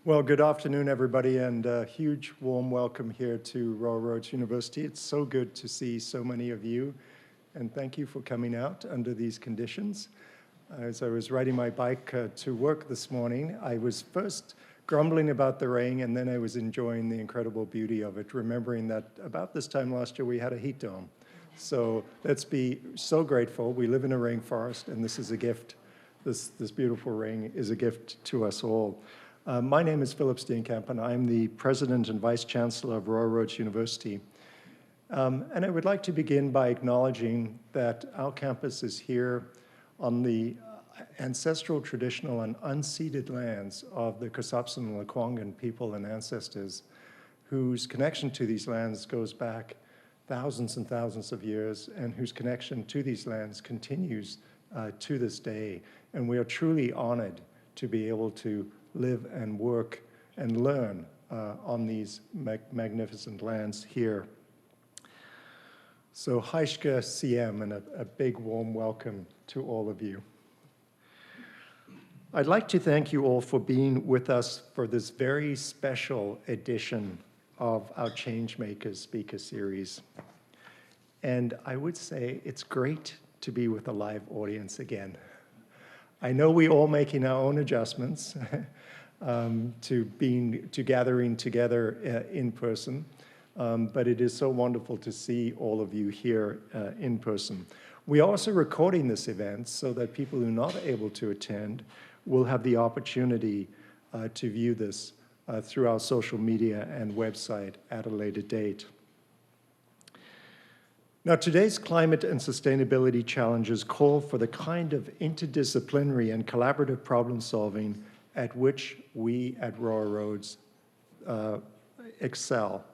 Well, good afternoon, everybody, and a huge warm welcome here to Royal Roads University. It's so good to see so many of you, and thank you for coming out under these conditions. As I was riding my bike to work this morning, I was first grumbling about the rain, and then I was enjoying the incredible beauty of it, remembering that about this time last year we had a heat dome. So let's be so grateful. We live in a rainforest, and this is a gift. This beautiful rain is a gift to us all. My name is Philip Steenkamp, and I'm the President and Vice Chancellor of Royal Roads University. And I would like to begin by acknowledging that our campus is here on the ancestral, traditional, and unceded lands of the Kasapsan and Lekwungen people and ancestors, whose connection to these lands goes back thousands and thousands of years, and whose connection to these lands continues to this day. And we are truly honored to be able to live and work and learn on these magnificent lands here. So Haishka CM, and a big warm welcome to all of you. I'd like to thank you all for being with us for this very special edition of our Changemakers Speaker Series. And I would say it's great to be with a live audience again. I know we're all making our own adjustments to gathering together in person, but it is so wonderful to see all of you here in person. We're also recording this event so that people who are not able to attend will have the opportunity to view this through our social media and website at a later date. Now, today's climate and sustainability challenges call for the kind of interdisciplinary and collaborative problem solving at which we at Royal Roads excel.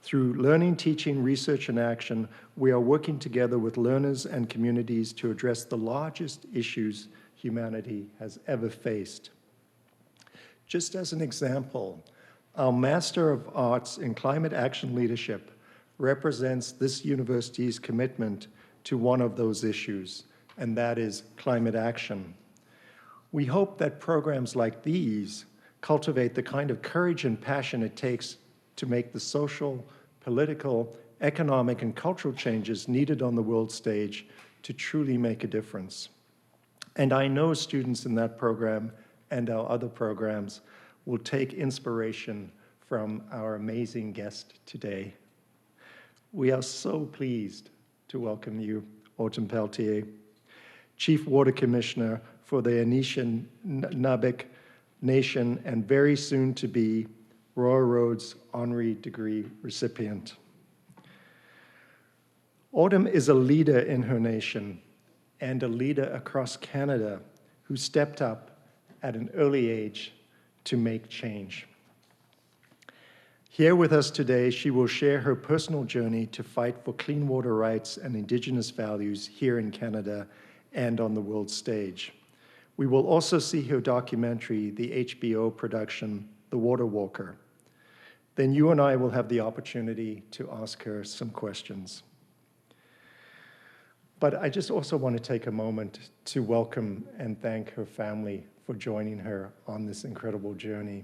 Through learning, teaching, research, and action, we are working together with learners and communities to address the largest issues humanity has ever faced. Just as an example, our Master of Arts in Climate Action Leadership represents this university's commitment to one of those issues, and that is climate action. We hope that programs like these cultivate the kind of courage and passion it takes to make the social, political, economic, and cultural changes needed on the world stage to truly make a difference. And I know students in that program and our other programs will take inspiration from our amazing guest today. We are so pleased to welcome you, Autumn Peltier, Chief Water Commissioner for the Anishinaabe Nation and very soon to be Royal Roads honorary degree recipient. Autumn is a leader in her nation and a leader across Canada who stepped up at an early age to make change. Here with us today, she will share her personal journey to fight for clean water rights and Indigenous values here in Canada and on the world stage. We will also see her documentary, the HBO production, The Water Walker. Then you and I will have the opportunity to ask her some questions. But I just also want to take a moment to welcome and thank her family for joining her on this incredible journey.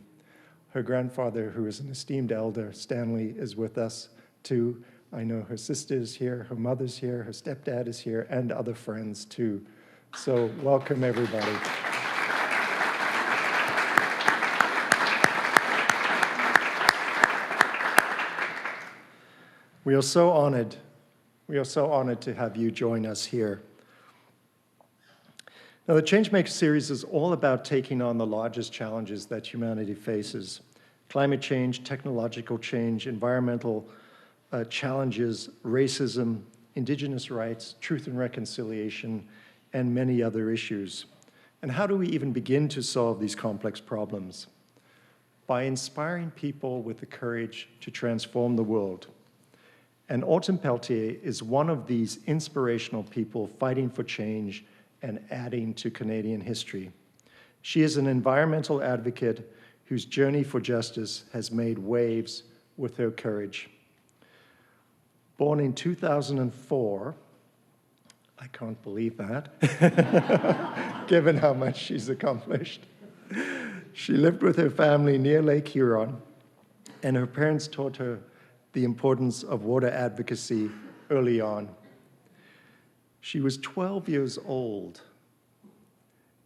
Her grandfather, who is an esteemed elder, Stanley, is with us too. I know her sister is here, her mother's here, her stepdad is here, and other friends too. So welcome, everybody. We are so honored. We are so honored to have you join us here. Now, the Changemakers series is all about taking on the largest challenges that humanity faces: climate change, technological change, environmental challenges, racism, Indigenous rights, truth and reconciliation, and many other issues. And how do we even begin to solve these complex problems? By inspiring people with the courage to transform the world. And Autumn Peltier is one of these inspirational people fighting for change and adding to Canadian history. She is an environmental advocate whose journey for justice has made waves with her courage. Born in 2004, I can't believe that, given how much she's accomplished. She lived with her family near Lake Huron, and her parents taught her the importance of water advocacy early on. She was 12 years old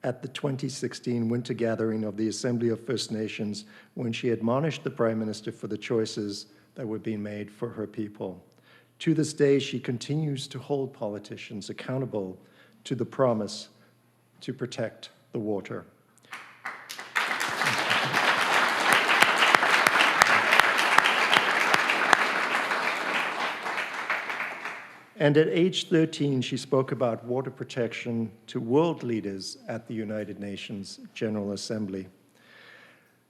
at the 2016 Winter Gathering of the Assembly of First Nations when she admonished the Prime Minister for the choices that were being made for her people. To this day, she continues to hold politicians accountable to the promise to protect the water. And at age 13, she spoke about water protection to world leaders at the United Nations General Assembly.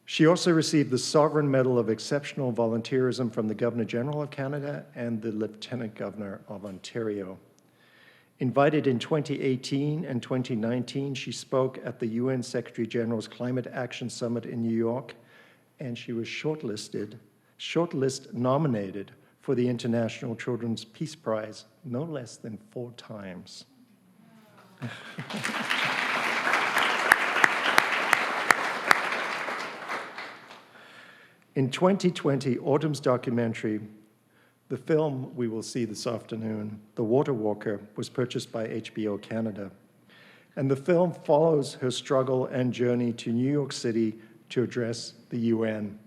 She also received the Sovereign Medal of Exceptional Volunteerism from the Governor-General of Canada and the Lieutenant Governor of Ontario. Invited in 2018 and 2019, she spoke at the UN Secretary-General's Climate Action Summit in New York, and she was shortlist nominated for the International Children's Peace Prize no less than 4 times. In 2020, Autumn's documentary, the film we will see this afternoon, The Water Walker, was purchased by HBO Canada. And the film follows her struggle and journey to New York City to address the UN.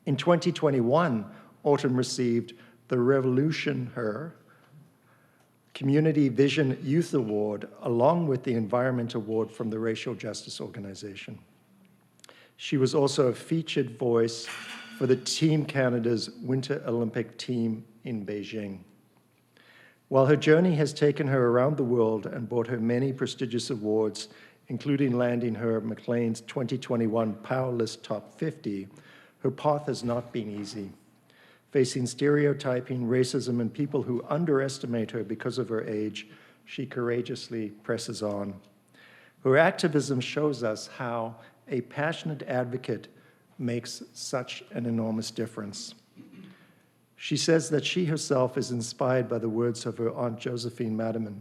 In 2021, Autumn received the Revolution Her Community Vision Youth Award, along with the Environment Award from the Racial Justice Organization. She was also a featured voice for the Team Canada's Winter Olympic team in Beijing. While her journey has taken her around the world and brought her many prestigious awards, including landing her Maclean's 2021 Powerlist Top 50, her path has not been easy. Facing stereotyping, racism, and people who underestimate her because of her age, she courageously presses on. Her activism shows us how a passionate advocate makes such an enormous difference. She says that she herself is inspired by the words of her Aunt Josephine Madaman,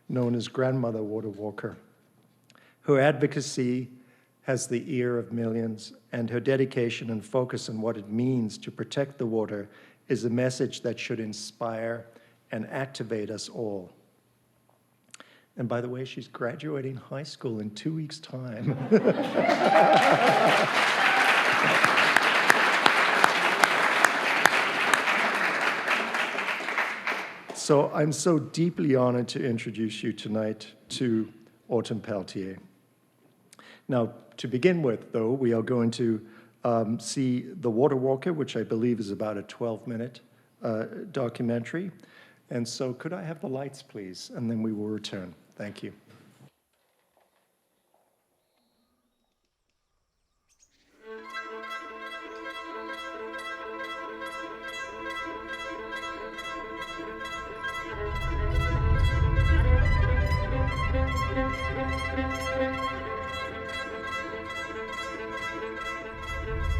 known as Grandmother Water Walker. Her advocacy has the ear of millions, and her dedication and focus on what it means to protect the water is a message that should inspire and activate us all. And by the way, she's graduating high school in 2 weeks' time. So I'm so deeply honored to introduce you tonight to Autumn Peltier. Now, to begin with, though, we are going to see The Water Walker, which I believe is about a 12-minute documentary. And so could I have the lights, please? And then we will return. Thank you.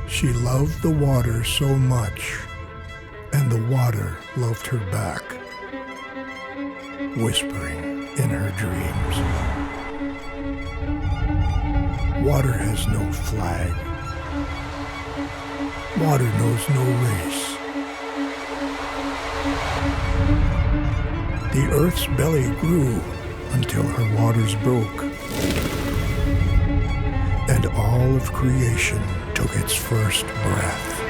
She loved the water so much, and the water loved her back, whispering in her dreams. Water has no flag. Water knows no race. The earth's belly grew until her waters broke, and all of creation took its first breath.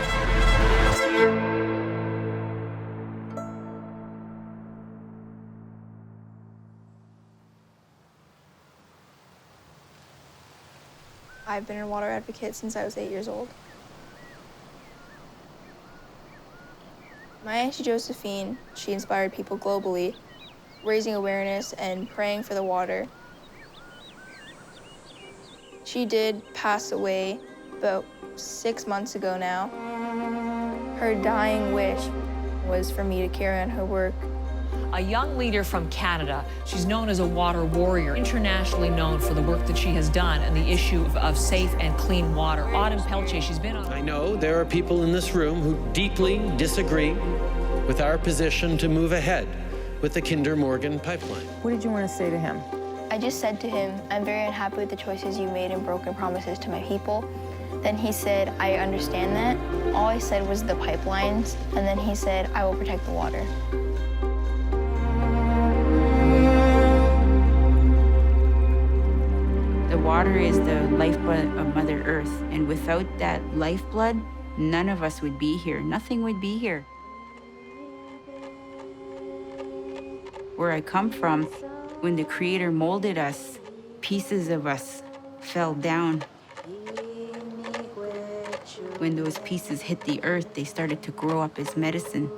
I've been a water advocate since I was 8 years old. My Auntie Josephine, she inspired people globally, raising awareness and praying for the water. She did pass away about 6 months ago now. Her dying wish was for me to carry on her work. A young leader from Canada. She's known as a water warrior, internationally known for the work that she has done and the issue of safe and clean water. Autumn Peltier, she's been on... I know there are people in this room who deeply disagree with our position to move ahead with the Kinder Morgan pipeline. What did you want to say to him? I just said to him, I'm very unhappy with the choices you made and broken promises to my people. Then he said, I understand that. All I said was the pipelines, and then he said, I will protect the water. The water is the lifeblood of Mother Earth, and without that lifeblood, none of us would be here. Nothing would be here. Where I come from, when the Creator molded us, pieces of us fell down. When those pieces hit the earth, they started to grow up as medicine.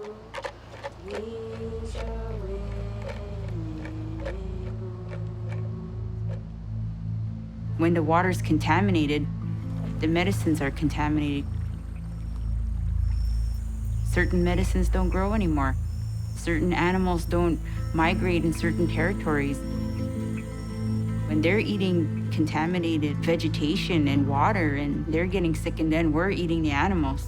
When the water's contaminated, the medicines are contaminated. Certain medicines don't grow anymore. Certain animals don't migrate in certain territories. When they're eating contaminated vegetation and water and they're getting sick, and then we're eating the animals,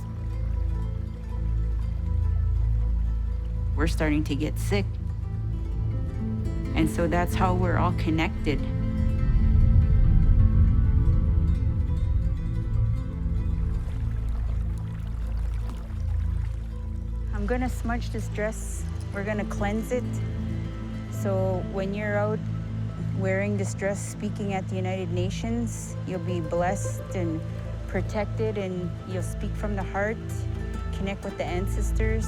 we're starting to get sick. And so that's how we're all connected. I'm gonna smudge this dress. We're gonna cleanse it. So when you're out wearing this dress, speaking at the United Nations, you'll be blessed and protected, and you'll speak from the heart, connect with the ancestors.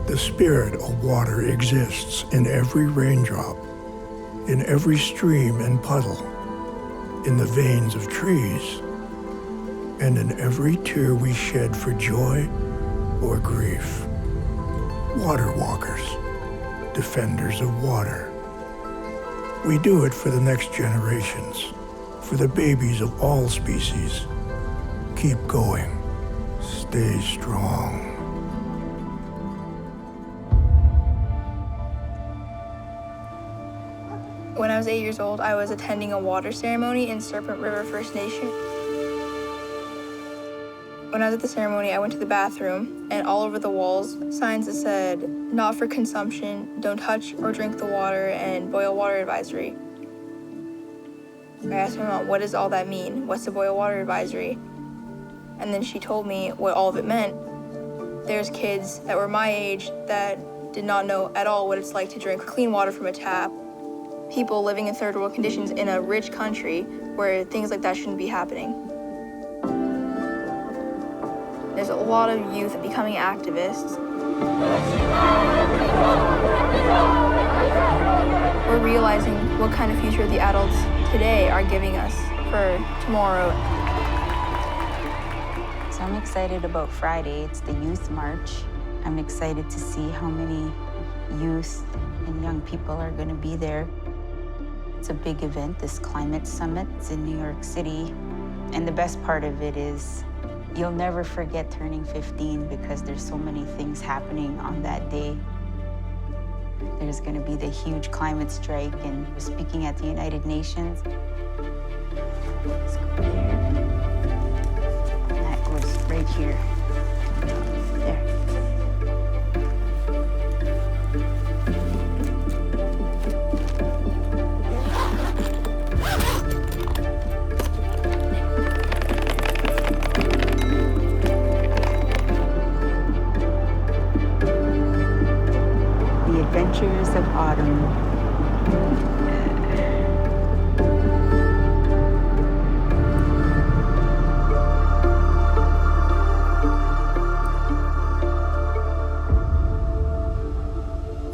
The spirit of water exists in every raindrop, in every stream and puddle, in the veins of trees, and in every tear we shed for joy or grief. Water walkers, defenders of water. We do it for the next generations, for the babies of all species. Keep going. Stay strong. When I was 8 years old, I was attending a water ceremony in Serpent River First Nation. When I was at the ceremony, I went to the bathroom, and all over the walls, signs that said, not for consumption, don't touch or drink the water, and boil water advisory. I asked my mom, what does all that mean? What's the boil water advisory? And then she told me what all of it meant. There's kids that were my age that did not know at all what it's like to drink clean water from a tap. People living in third world conditions in a rich country where things like that shouldn't be happening. There's a lot of youth becoming activists. We're realizing what kind of future the adults today are giving us for tomorrow. So I'm excited about Friday. It's the Youth March. I'm excited to see how many youth and young people are going to be there. It's a big event, this climate summit. It's in New York City. And the best part of it is you'll never forget turning 15 because there's so many things happening on that day. There's going to be the huge climate strike, and we're speaking at the United Nations. Let's go there. And that goes right here. There. Adventures of Autumn.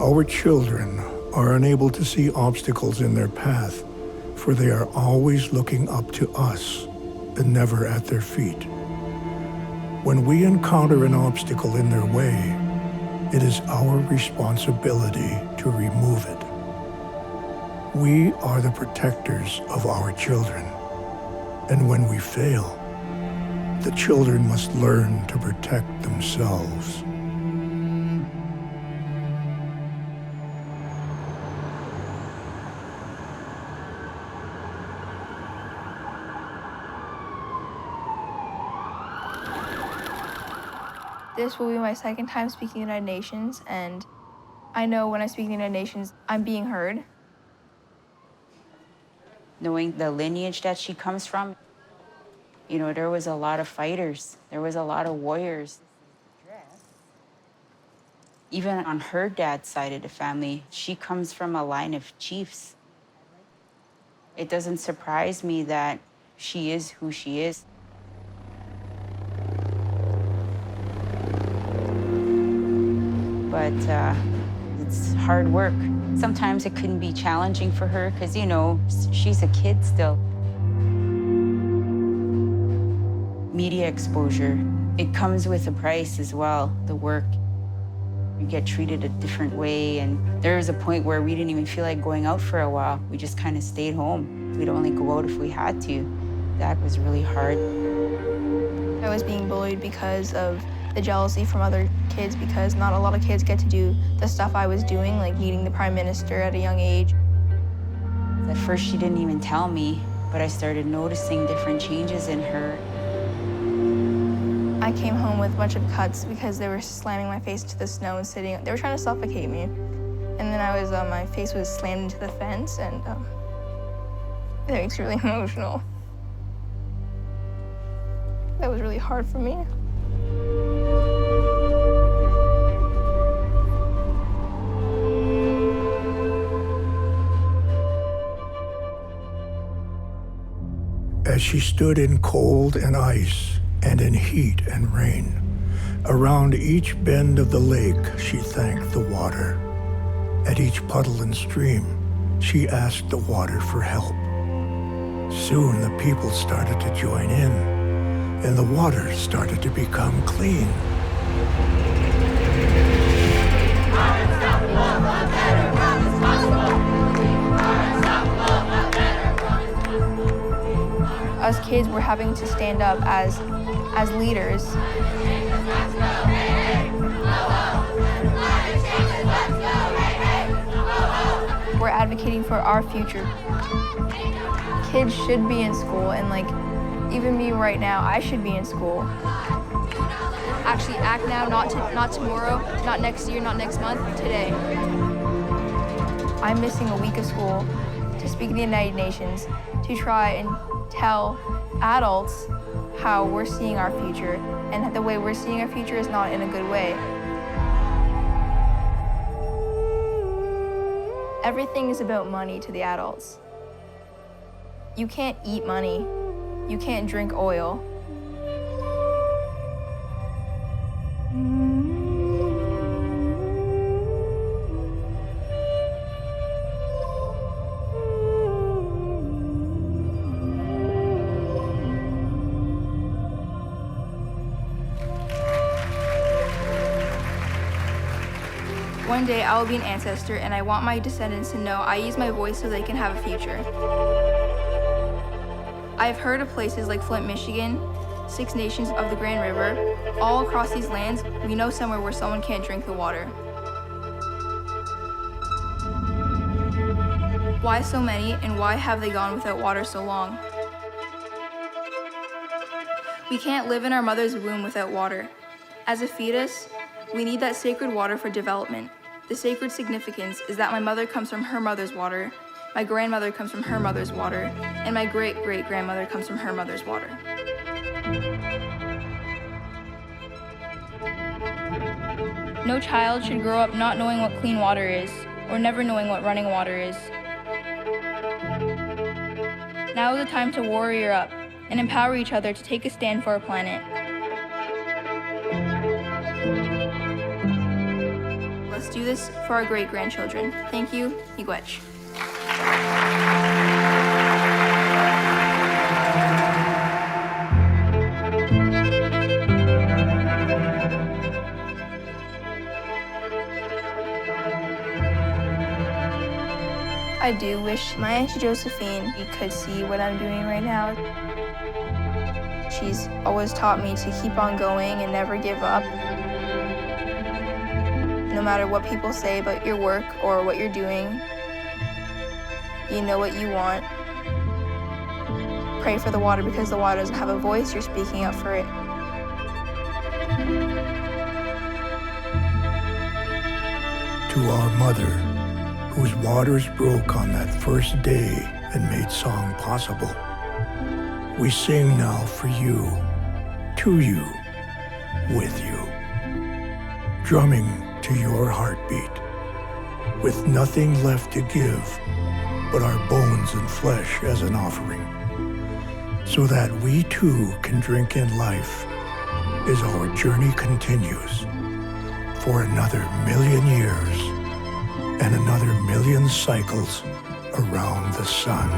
Our children are unable to see obstacles in their path, for they are always looking up to us and never at their feet. When we encounter an obstacle in their way, it is our responsibility to remove it. We are the protectors of our children, and when we fail, the children must learn to protect themselves. This will be my second time speaking in the United Nations, and I know when I speak in the United Nations, I'm being heard. Knowing the lineage that she comes from, you know, there was a lot of fighters. There was a lot of warriors. Even on her dad's side of the family, she comes from a line of chiefs. It doesn't surprise me that she is who she is. But it's hard work. Sometimes it can be challenging for her because, you know, she's a kid still. Media exposure, it comes with a price as well, the work. You get treated a different way, and there was a point where we didn't even feel like going out for a while. We just kind of stayed home. We'd only go out if we had to. That was really hard. I was being bullied because of the jealousy from other kids, because not a lot of kids get to do the stuff I was doing, like meeting the Prime Minister at a young age. At first, she didn't even tell me, but I started noticing different changes in her. I came home with a bunch of cuts because they were slamming my face to the snow and sitting. They were trying to suffocate me. And then my face was slammed into the fence, and it makes me really emotional. That was really hard for me. As she stood in cold and ice and in heat and rain, around each bend of the lake she thanked the water. At each puddle and stream, she asked the water for help. Soon the people started to join in, and the water started to become clean. Us kids were having to stand up as leaders. We're advocating for our future. Kids should be in school, and like, even me right now, I should be in school. Actually, act now, not tomorrow, not next year, not next month, today. I'm missing a week of school to speak in the United Nations, to try and tell adults how we're seeing our future, and the way we're seeing our future is not in a good way. Everything is about money to the adults. You can't eat money. You can't drink oil. One day I will be an ancestor, and I want my descendants to know I use my voice so they can have a future. I've heard of places like Flint, Michigan, 6 nations of the Grand River. All across these lands, we know somewhere where someone can't drink the water. Why so many, and why have they gone without water so long? We can't live in our mother's womb without water. As a fetus, we need that sacred water for development. The sacred significance is that my mother comes from her mother's water, my grandmother comes from her mother's water, and my great-great-grandmother comes from her mother's water. No child should grow up not knowing what clean water is, or never knowing what running water is. Now is the time to warrior up and empower each other to take a stand for our planet. Let's do this for our great-grandchildren. Thank you, Miigwech. I do wish my Auntie Josephine could see what I'm doing right now. She's always taught me to keep on going and never give up. No matter what people say about your work or what you're doing, you know what you want. Pray for the water, because the water doesn't have a voice. You're speaking up for it. to our mother, whose waters broke on that first day and made song possible. We sing now for you, to you, with you, drumming to your heartbeat, with nothing left to give but our bones and flesh as an offering, so that we too can drink in life as our journey continues for another 1,000,000 years and another 1,000,000 cycles around the sun.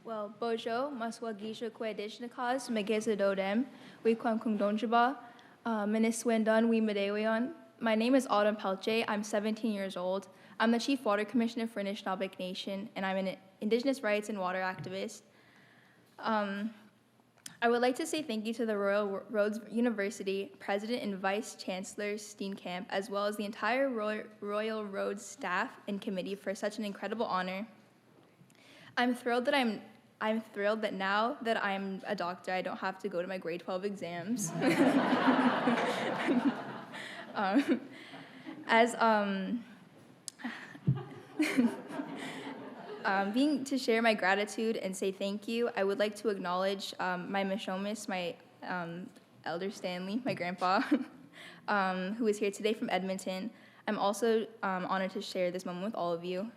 Well, Bojo, Maswagisha Kwadishnikas, Megezadodem, Wikwam Kungdonjaba, Miniswendan, We Medeweon. My name is Autumn Peltier. I'm 17 years old. I'm the Chief Water Commissioner for Anishinaabeg Nation, and I'm an Indigenous rights and water activist. I would like to say thank you to the Royal Roads University President and Vice Chancellor Steenkamp, as well as the entire Royal Roads staff and committee for such an incredible honor. I'm thrilled that now that I'm a doctor, I don't have to go to my grade 12 exams. To share my gratitude and say thank you, I would like to acknowledge my Mishomis, my Elder Stanley, my grandpa, who is here today from Edmonton. I'm also honored to share this moment with all of you.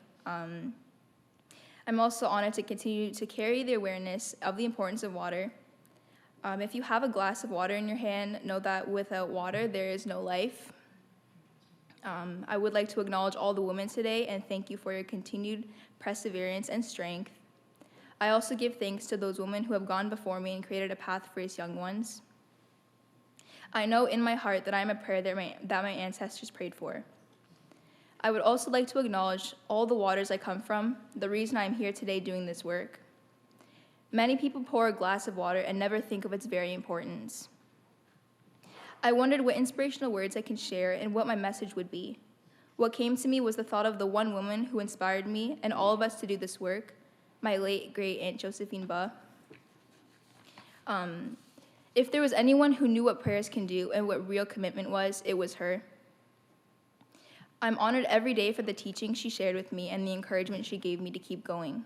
I'm also honored to continue to carry the awareness of the importance of water. If you have a glass of water in your hand, know that without water, there is no life. I would like to acknowledge all the women today and thank you for your continued perseverance and strength. I also give thanks to those women who have gone before me and created a path for us young ones. I know in my heart that I am a prayer that my ancestors prayed for. I would also like to acknowledge all the waters I come from, the reason I'm here today doing this work. Many people pour a glass of water and never think of its very importance. I wondered what inspirational words I can share and what my message would be. What came to me was the thought of the one woman who inspired me and all of us to do this work, my late great Aunt Josephine Ba. If there was anyone who knew what prayers can do and what real commitment was, it was her. I'm honored every day for the teaching she shared with me and the encouragement she gave me to keep going.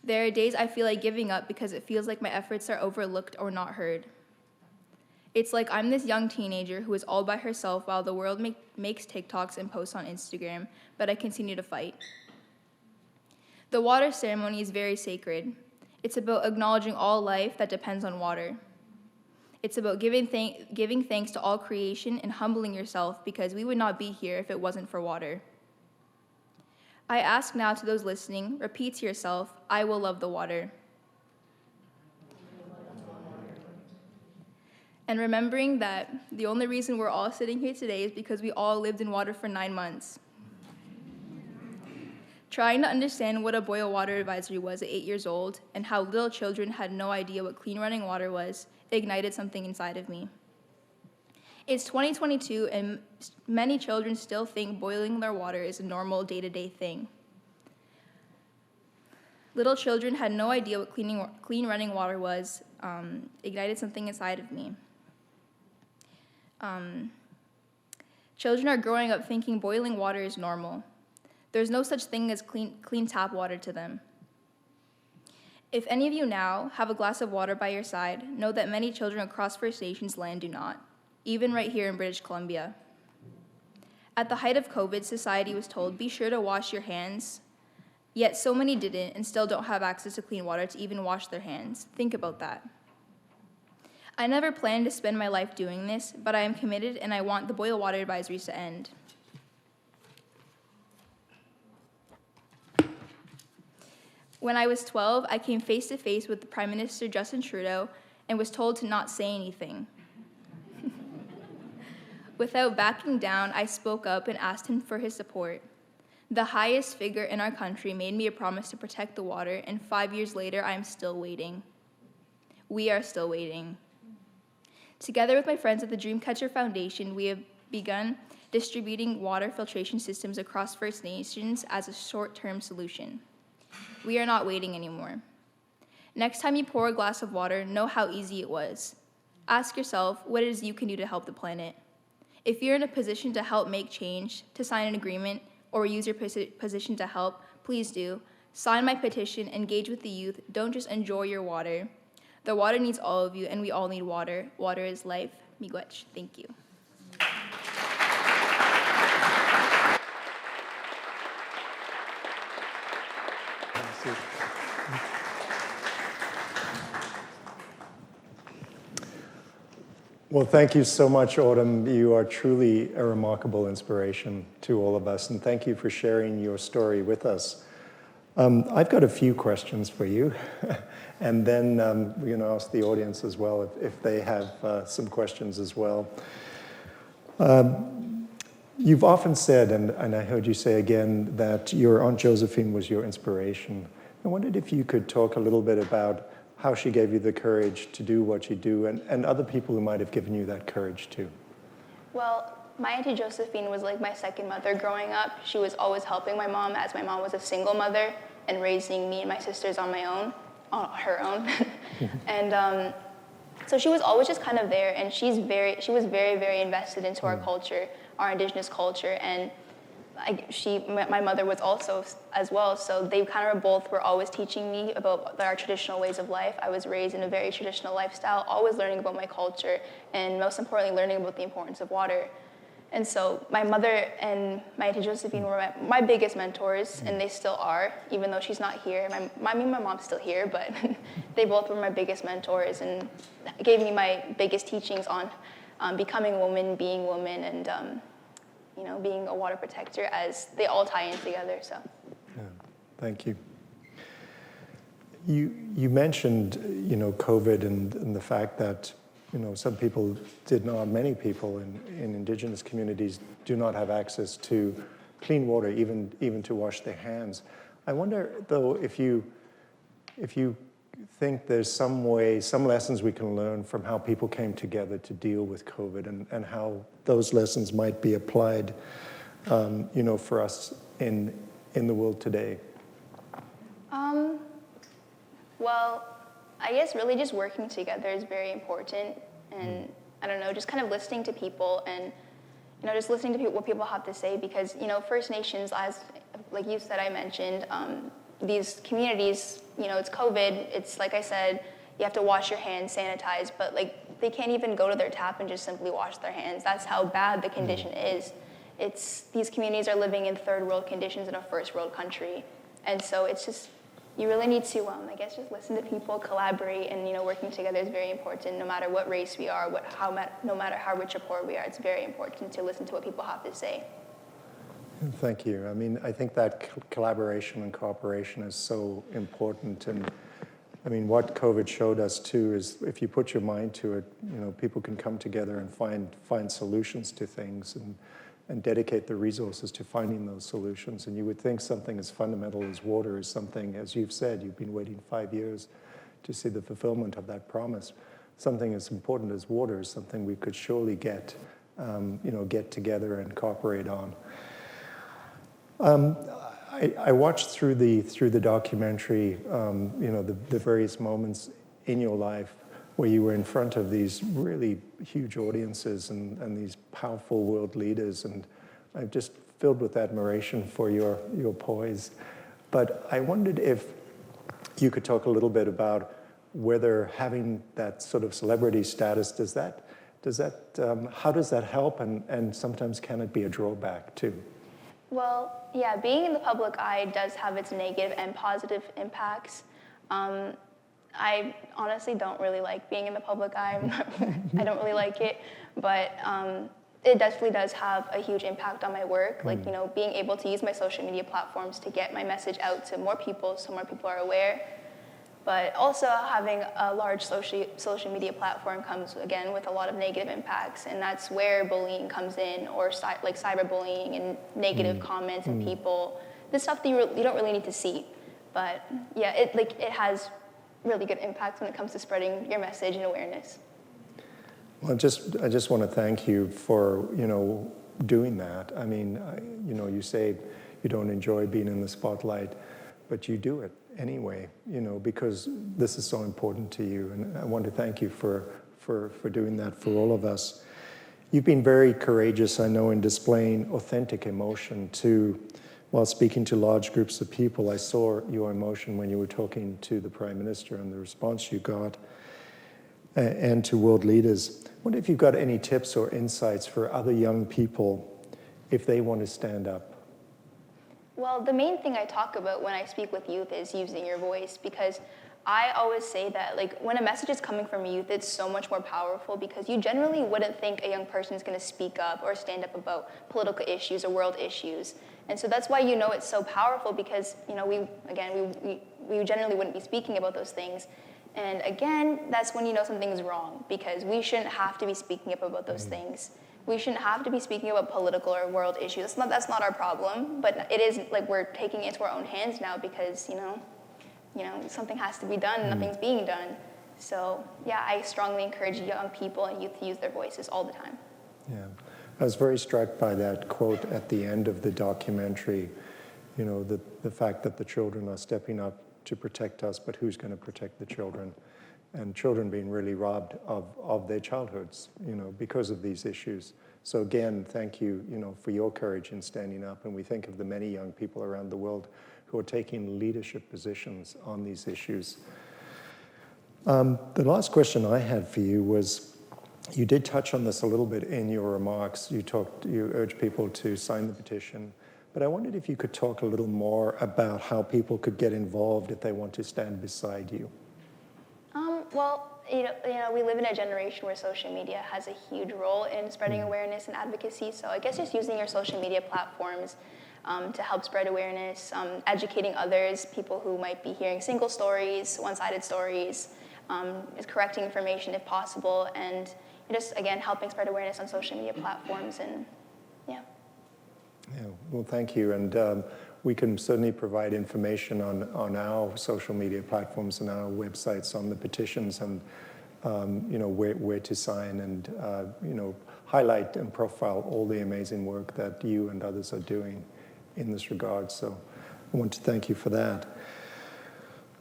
There are days I feel like giving up because it feels like my efforts are overlooked or not heard. It's like I'm this young teenager who is all by herself while the world makes TikToks and posts on Instagram, but I continue to fight. The water ceremony is very sacred. It's about acknowledging all life that depends on water. It's about giving thanks to all creation and humbling yourself because we would not be here if it wasn't for water. I ask now to those listening, repeat to yourself, I will love the water. And remembering that the only reason we're all sitting here today is because we all lived in water for 9 months. Trying to understand what a boil water advisory was at 8 years old and how little children had no idea what clean running water was ignited something inside of me. It's 2022 and many children still think boiling their water is a normal day-to-day thing. Little children had no idea what clean running water was, ignited something inside of me. Children are growing up thinking boiling water is normal. There's no such thing as clean tap water to them. If any of you now have a glass of water by your side, know that many children across First Nations land do not, even right here in British Columbia. At the height of COVID, society was told, be sure to wash your hands, yet so many didn't and still don't have access to clean water to even wash their hands. Think about that. I never planned to spend my life doing this, but I am committed and I want the boil water advisories to end. When I was 12, I came face to face with the Prime Minister Justin Trudeau and was told to not say anything. Without backing down, I spoke up and asked him for his support. The highest figure in our country made me a promise to protect the water, and 5 years later, I am still waiting. We are still waiting. Together with my friends at the Dreamcatcher Foundation, we have begun distributing water filtration systems across First Nations as a short-term solution. We are not waiting anymore. Next time you pour a glass of water, know how easy it was. Ask yourself what it is you can do to help the planet. If you're in a position to help make change, to sign an agreement, or use your position to help, please do. Sign my petition, engage with the youth, don't just enjoy your water. The water needs all of you, and we all need water. Water is life. Miigwech. Thank you. Well, thank you so much, Autumn. You are truly a remarkable inspiration to all of us, and thank you for sharing your story with us. I've got a few questions for you, and then we're going to ask the audience as well if they have some questions as well. You've often said, and I heard you say again, that your Aunt Josephine was your inspiration. I wondered if you could talk a little bit about how she gave you the courage to do what you do, and other people who might have given you that courage too. Well, my Auntie Josephine was like my second mother growing up. She was always helping my mom, as my mom was a single mother and raising me and my sisters on her own. And so she was always just kind of there, and she was very, very invested into our culture, our Indigenous culture, and my mother was also as well, so they kind of both were always teaching me about our traditional ways of life. I was raised in a very traditional lifestyle, always learning about my culture, and most importantly, learning about the importance of water. And so my mother and my Auntie Josephine were my biggest mentors, and they still are, even though she's not here. My mom's still here, but they both were my biggest mentors and gave me my biggest teachings on becoming a woman, being woman, and being a water protector, as they all tie in together. So, yeah, thank you. You mentioned, COVID and the fact that, some people many people in Indigenous communities do not have access to clean water, even to wash their hands. I wonder, though, if you think there's some lessons we can learn from how people came together to deal with COVID, and how those lessons might be applied, for us in the world today. Well, I guess really just working together is very important, and I don't know, just kind of listening to people and, just listening to what people have to say, because, First Nations, as like you said, I mentioned, these communities, it's COVID, it's like I said, you have to wash your hands, sanitize, but they can't even go to their tap and just simply wash their hands. That's how bad the condition is. These communities are living in third world conditions in a first world country. And so it's just, you really need to, I guess, just listen to people, collaborate, and, working together is very important. No matter what race we are, no matter how rich or poor we are, it's very important to listen to what people have to say. Thank you. I mean, I think that collaboration and cooperation is so important. And I mean, what COVID showed us too is if you put your mind to it, you know, people can come together and find solutions to things and dedicate the resources to finding those solutions. And you would think something as fundamental as water is something, as you've said, you've been waiting 5 years to see the fulfillment of that promise. Something as important as water is something we could surely get together and cooperate on. I watched through the documentary, the various moments in your life where you were in front of these really huge audiences and these powerful world leaders, and I'm just filled with admiration for your poise. But I wondered if you could talk a little bit about whether having that sort of celebrity status, how does that help, and sometimes can it be a drawback too? Well, yeah, being in the public eye does have its negative and positive impacts. I honestly don't really like being in the public eye. I don't really like it, but it definitely does have a huge impact on my work. Like, you know, being able to use my social media platforms to get my message out to more people so more people are aware. But also having a large social media platform comes, again, with a lot of negative impacts, and that's where bullying comes in, or like cyberbullying and negative comments and people. This stuff that you don't really need to see. But yeah, it has really good impact when it comes to spreading your message and awareness. Well, I just want to thank you for, you know, doing that. I mean, you know, you say you don't enjoy being in the spotlight, but you do it anyway, you know, because this is so important to you. And I want to thank you for doing that for all of us. You've been very courageous, I know, in displaying authentic emotion while speaking to large groups of people. I saw your emotion when you were talking to the Prime Minister and the response you got, and to world leaders. I wonder if you've got any tips or insights for other young people if they want to stand up. Well, the main thing I talk about when I speak with youth is using your voice, because I always say that, like, when a message is coming from youth, it's so much more powerful, because you generally wouldn't think a young person is going to speak up or stand up about political issues or world issues. And so that's why, you know, it's so powerful, because, you know, we generally wouldn't be speaking about those things. And again, that's when you know something's wrong, because we shouldn't have to be speaking up about those things. We shouldn't have to be speaking about political or world issues. That's not our problem, but it is, like, we're taking it into our own hands now, because, you know, something has to be done, and nothing's being done. So yeah, I strongly encourage young people and youth to use their voices all the time. Yeah, I was very struck by that quote at the end of the documentary, you know, the fact that the children are stepping up to protect us, but who's going to protect the children? And children being really robbed of their childhoods, you know, because of these issues. So again, thank you, you know, for your courage in standing up. And we think of the many young people around the world who are taking leadership positions on these issues. The last question I had for you was, you did touch on this a little bit in your remarks. You urged people to sign the petition, but I wondered if you could talk a little more about how people could get involved if they want to stand beside you. Well, you know, we live in a generation where social media has a huge role in spreading awareness and advocacy. So I guess just using your social media platforms to help spread awareness, educating others, people who might be hearing single stories, one-sided stories, correcting information if possible, and just, again, helping spread awareness on social media platforms. And yeah. Yeah, well, thank you. And we can certainly provide information on our social media platforms and our websites on the petitions, and you know, where to sign, and you know, highlight and profile all the amazing work that you and others are doing in this regard. So I want to thank you for that.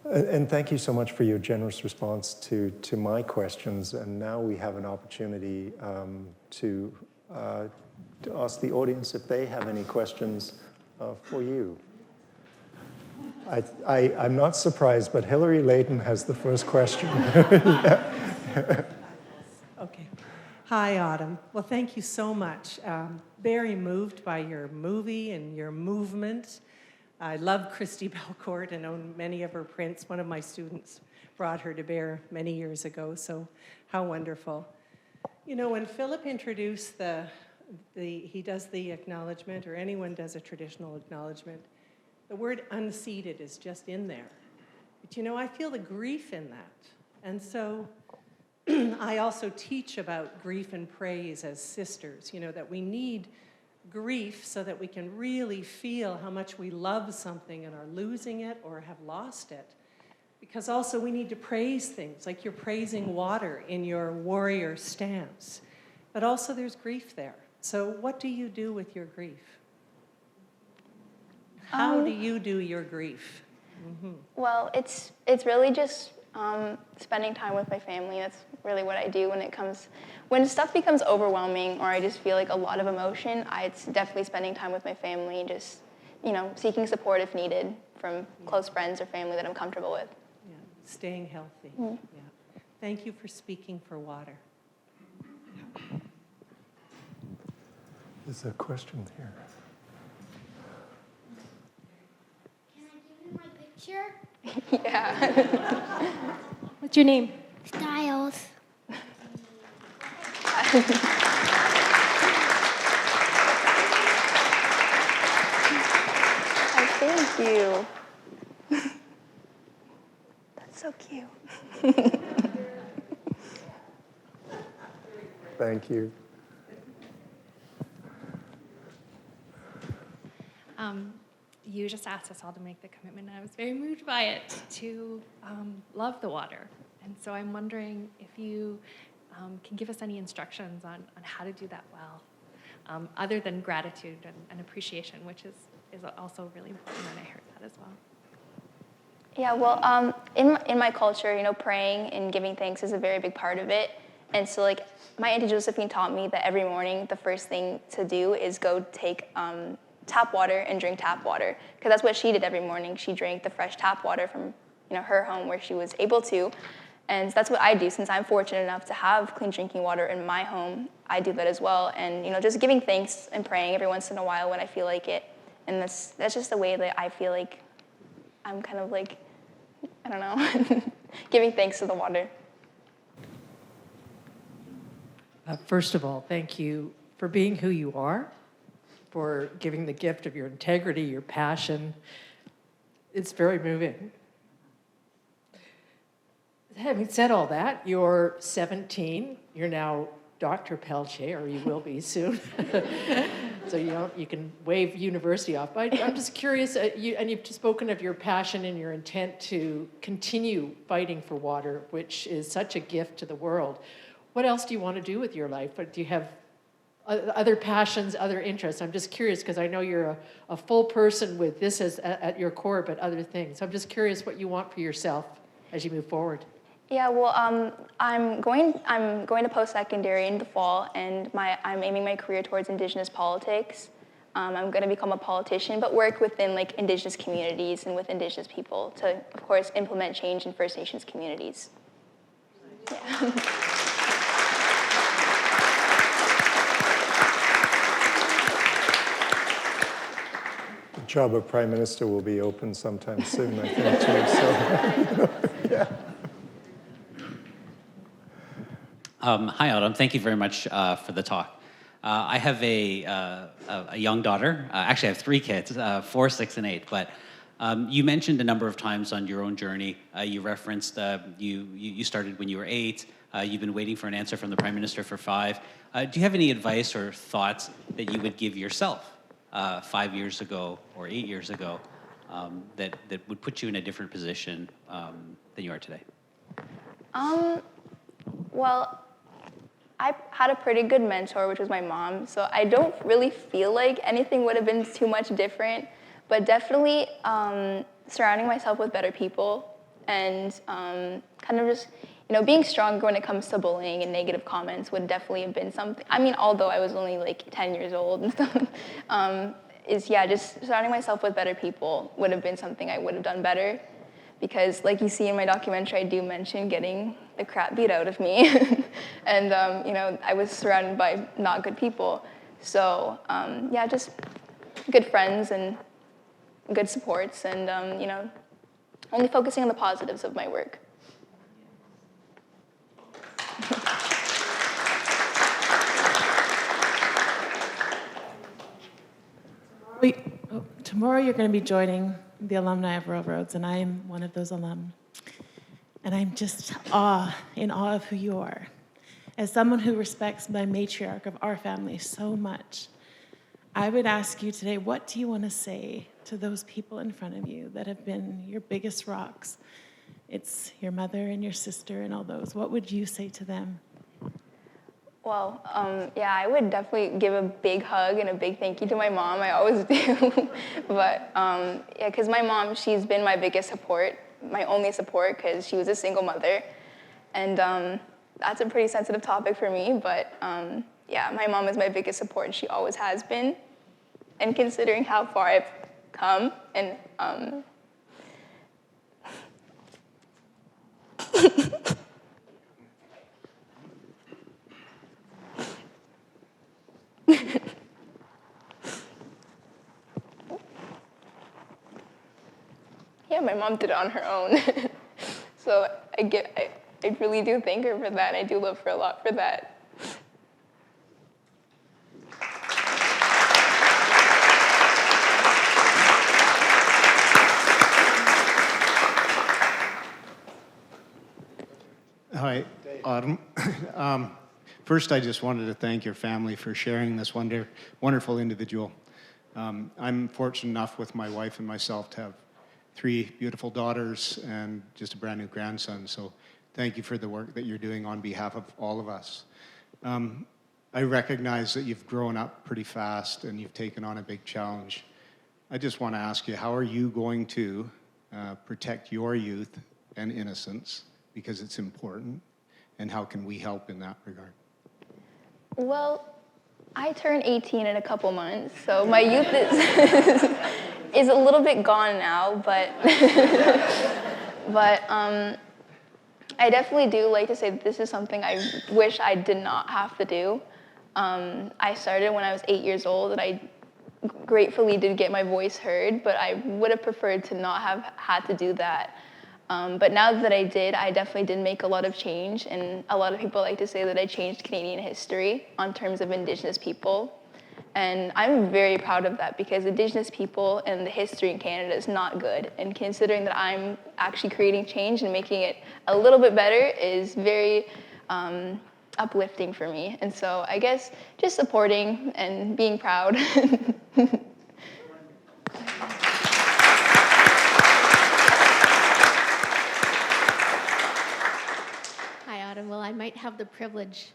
And thank you so much for your generous response to my questions. And now we have an opportunity to ask the audience if they have any questions for you. I'm not surprised, but Hillary Layton has the first question. Okay. Hi, Autumn. Well, thank you so much. Very moved by your movie and your movement. I love Christy Belcourt and own many of her prints. One of my students brought her to bear many years ago, so how wonderful. You know, when Philip introduced the he does the acknowledgement, or anyone does a traditional acknowledgement, the word unceded is just in there. But you know, I feel the grief in that. And so I also teach about grief and praise as sisters, you know, that we need grief so that we can really feel how much we love something and are losing it or have lost it. Because also we need to praise things, like you're praising water in your warrior stance. But also there's grief there. So what do you do with your grief? How do you do your grief? Mm-hmm. Well, it's really just spending time with my family. That's really what I do when stuff becomes overwhelming or I just feel like a lot of emotion. It's definitely spending time with my family, just, you know, seeking support if needed from close friends or family that I'm comfortable with. Yeah, staying healthy. Mm-hmm. Yeah. Thank you for speaking for water. There's a question here. Can I give you my picture? Yeah. What's your name? Styles. Thank you. That's so cute. Thank you. You just asked us all to make the commitment, and I was very moved by it, to love the water. And so I'm wondering if you can give us any instructions on how to do that well, other than gratitude and appreciation, which is also really important, and I heard that as well. Yeah, well, in my culture, you know, praying and giving thanks is a very big part of it. And so, like, my Auntie Josephine taught me that every morning the first thing to do is go take tap water and drink tap water, because that's what she did every morning. She drank the fresh tap water from, you know, her home where she was able to, and that's what I do. Since I'm fortunate enough to have clean drinking water in my home, I do that as well. And, you know, just giving thanks and praying every once in a while when I feel like it, and that's just the way that I feel like I'm kind of like, I don't know, giving thanks to the water. First of all, thank you for being who you are, for giving the gift of your integrity, your passion. It's very moving. Having said all that, you're 17. You're now Dr. Peltier, or you will be soon. So you can wave university off. But I'm just curious, and you've spoken of your passion and your intent to continue fighting for water, which is such a gift to the world. What else do you want to do with your life? Do you have other passions, other interests? I'm just curious because I know you're a full person with this as at your core, but other things. I'm just curious what you want for yourself as you move forward. Yeah, well, I'm going to post-secondary in the fall, and I'm aiming my career towards Indigenous politics. I'm going to become a politician, but work within like Indigenous communities and with Indigenous people to, of course, implement change in First Nations communities. Yeah. The job of Prime Minister will be open sometime soon, I think, too. So, yeah. Hi, Autumn. Thank you very much for the talk. I have a young daughter. Actually, I have 3 kids, 4, 6, and 8. But you mentioned a number of times on your own journey. You referenced you started when you were 8. You've been waiting for an answer from the Prime Minister for 5. Do you have any advice or thoughts that you would give yourself 5 years ago or 8 years ago that would put you in a different position than you are today? Well, I had a pretty good mentor, which was my mom, so I don't really feel like anything would have been too much different, but definitely surrounding myself with better people and kind of just, you know, being stronger when it comes to bullying and negative comments would definitely have been something. I mean, although I was only like 10 years old, just surrounding myself with better people would have been something I would have done better. Because like you see in my documentary, I do mention getting the crap beat out of me. And, you know, I was surrounded by not good people. So, just good friends and good supports and, you know, only focusing on the positives of my work. tomorrow you're going to be joining the alumni of Railroads, and I'm one of those alum. And I'm just in awe of who you are. As someone who respects my matriarch of our family so much, I would ask you today, what do you want to say to those people in front of you that have been your biggest rocks? It's your mother and your sister and all those. What would you say to them? Well, yeah, I would definitely give a big hug and a big thank you to my mom. I always do. But yeah, because my mom, she's been my biggest support, my only support, because she was a single mother. And that's a pretty sensitive topic for me, but yeah, my mom is my biggest support, and she always has been. And considering how far I've come, and yeah, my mom did it on her own. So I really do thank her for that. I do love her a lot for that. Hi, Autumn. First, I just wanted to thank your family for sharing this wonderful individual. I'm fortunate enough with my wife and myself to have 3 beautiful daughters and just a brand new grandson. So thank you for the work that you're doing on behalf of all of us. I recognize that you've grown up pretty fast and you've taken on a big challenge. I just want to ask you, how are you going to protect your youth and innocence, because it's important, and how can we help in that regard? Well, I turn 18 in a couple months, so my youth is a little bit gone now, but I definitely do like to say that this is something I wish I did not have to do. I started when I was 8 years old, and I gratefully did get my voice heard, but I would have preferred to not have had to do that. But now that I did, I definitely did make a lot of change, and a lot of people like to say that I changed Canadian history on terms of Indigenous people. And I'm very proud of that, because Indigenous people and the history in Canada is not good. And considering that I'm actually creating change and making it a little bit better is very uplifting for me. And so I guess just supporting and being proud. Well, I might have the privilege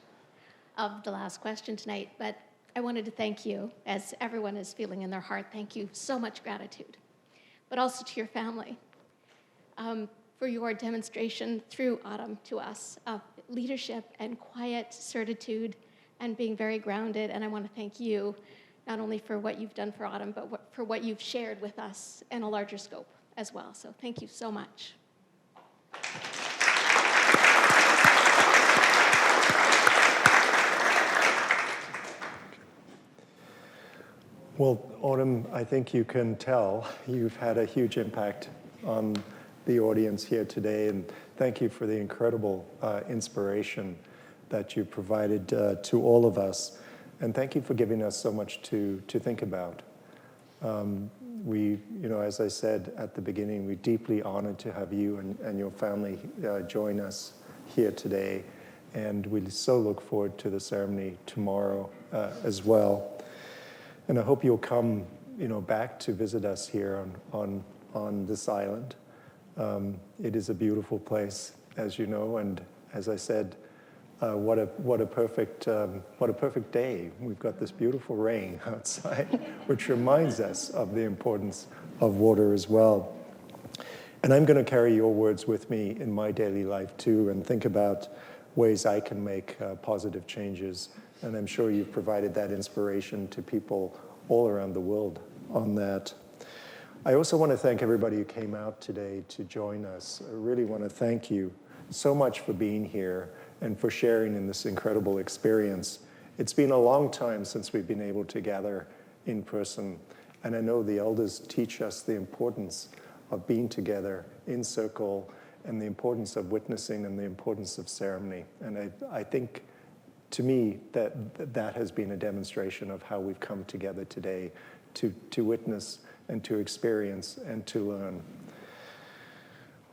of the last question tonight, but I wanted to thank you, as everyone is feeling in their heart. Thank you, so much gratitude. But also to your family for your demonstration through Autumn to us of leadership and quiet certitude and being very grounded. And I want to thank you not only for what you've done for Autumn, but for what you've shared with us in a larger scope as well. So thank you so much. Well, Autumn, I think you can tell you've had a huge impact on the audience here today, and thank you for the incredible inspiration that you provided to all of us, and thank you for giving us so much to think about. We, as I said at the beginning, we're deeply honored to have you and your family join us here today, and we so look forward to the ceremony tomorrow as well. And I hope you'll come, back to visit us here on this island. It is a beautiful place, as you know, and as I said, what a perfect day. We've got this beautiful rain outside, which reminds us of the importance of water as well. And I'm going to carry your words with me in my daily life too, and think about ways I can make positive changes. And I'm sure you've provided that inspiration to people all around the world on that. I also want to thank everybody who came out today to join us. I really want to thank you so much for being here and for sharing in this incredible experience. It's been a long time since we've been able to gather in person, and I know the elders teach us the importance of being together in circle and the importance of witnessing and the importance of ceremony. And I think, to me, that has been a demonstration of how we've come together today to witness and to experience and to learn.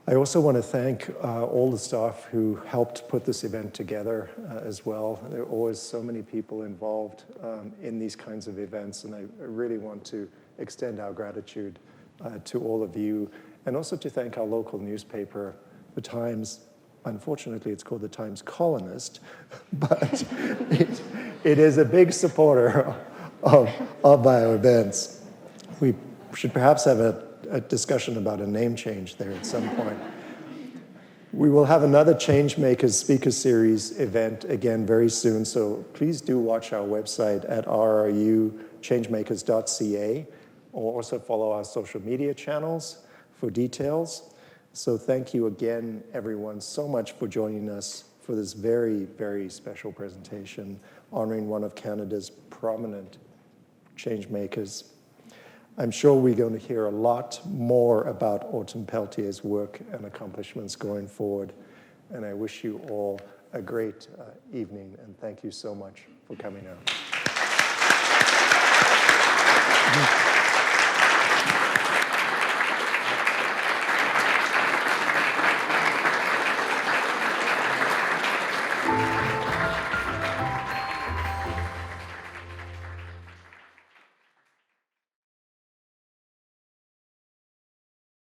I also want to thank all the staff who helped put this event together as well. There are always so many people involved in these kinds of events, and I really want to extend our gratitude to all of you, and also to thank our local newspaper, The Times. Unfortunately, it's called The Times Colonist, but it is a big supporter of our events. We should perhaps have a discussion about a name change there at some point. We will have another Changemakers Speaker Series event again very soon, so please do watch our website at RRU changemakers.ca, or also follow our social media channels for details. So thank you again, everyone, so much for joining us for this very, very special presentation honoring one of Canada's prominent changemakers. I'm sure we're going to hear a lot more about Autumn Peltier's work and accomplishments going forward. And I wish you all a great evening, and thank you so much for coming out.